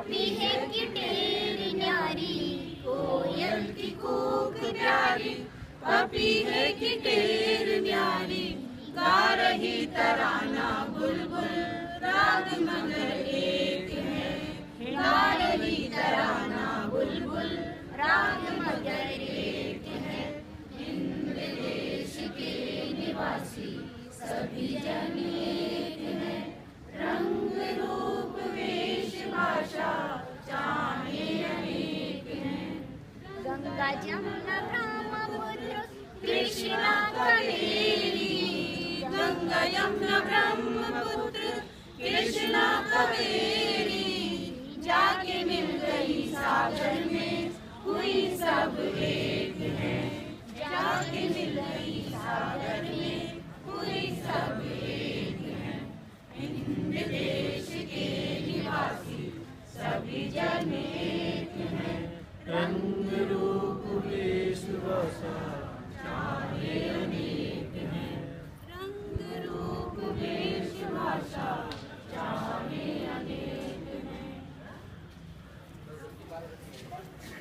पापी है कि टेरी न्यारी, कोयल की कूक प्यारी। पापी है कि टेर न्यारी, गा रही तराना बुलबुल, राग मगर एक है। गा रही तराना बुलबुल, राग मगर एक है। हिंद देश के निवासी सभी जन एक हैं। रंग रूप वेश भाषा चाहे अनेक हैं। गंगा जमुना ब्रह्मपुत्र कृष्णा कावेरी, गंगा यमुना ब्रह्मपुत्र कृष्णा कावेरी। जाके मिल गई सागर में, हुई सब एक हैं। जाके मिल गई सागर में, हुई सब एक हैं। हिंद देश के निवासी सभी जन एक हैं। रंग रूप वेश भाषा चाहे अनेक